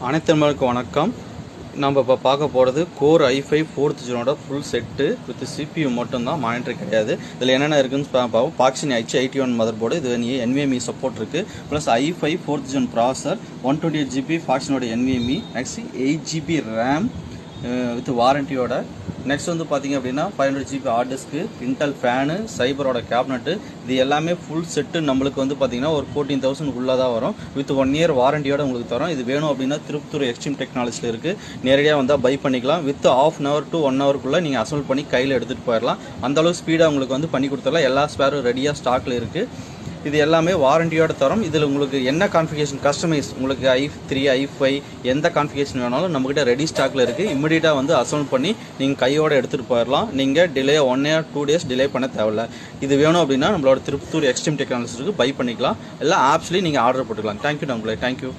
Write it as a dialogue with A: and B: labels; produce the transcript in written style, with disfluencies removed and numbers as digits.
A: அனைத்து வணக்கம். நம்ம இப்போ பார்க்க போகிறது கோர் i5 4th ஜெனோட ஃபுல் செட்டு வித் CPU மட்டும்தான், மானிட்டர் கிடையாது. இதில் என்னென்ன இருக்குன்னு பார்ப்போம். பாக்ஸின் h81 மதர்போர்டு, இது nvme சப்போர்ட் இருக்குது. Plus i5 4th gen processor, 128GB ஃபாக்ஸினோட nvme, next 8GB RAM with வாரண்டியோட. நெக்ஸ்ட் வந்து பார்த்தீங்க அப்படின்னா 500GB hard disk, Intel fan, சைபரோட கேபினட்டு, இது எல்லாமே ஃபுல் செட்டு நம்மளுக்கு வந்து பார்த்தீங்கன்னா ஒரு 14,000 உள்ளே தான் வரும். வித் 1 இயர் வாரண்டியோட உங்களுக்கு தரோம். இது வேணும் அப்படின்னா திருப்பத்தூர் எக்ஸ்ட்ரீம் டெக்னாலஜியில் இருக்குது, நேரடியாக வந்தால் பை பண்ணிக்கலாம். வித் ½ hour to 1 hourக்குள்ளே நீங்கள் அசம்பிள் பண்ணி கையில் எடுத்துகிட்டு போயிடலாம். அந்தளவு ஸ்பீடாக உங்களுக்கு வந்து பண்ணி கொடுத்துடலாம். எல்லா ஸ்பேரும் ரெடியாக ஸ்டாக்கில் இருக்குது. இது எல்லாமே வாரண்டியோட தரோம். இதில் உங்களுக்கு என்ன கான்ஃபிகரேஷன் கஸ்டமைஸ், உங்களுக்கு i3 i5 எந்த கான்ஃபிகரேஷன் வேணாலும் நம்மகிட்ட ரெடி ஸ்டாக்கில் இருக்குது. இமிடியேட்டாக வந்து அசம்பிள் பண்ணி நீங்கள் கையோடு எடுத்துகிட்டு போயிடலாம். நீங்கள் டிலே 1 or 2 days டிலே பண்ண தேவையில்ல. இது வேணும் அப்படின்னா நம்மளோட திருப்பத்தூர் எக்ஸ்ட்ரீம் டெக்னாலஜிக்கு பை பண்ணிக்கலாம். எல்லா ஆப்ஸ்லேயும் நீங்கள் ஆர்டர் போட்டுக்கலாம். தேங்க்யூ நம்மளே, தேங்க்யூ.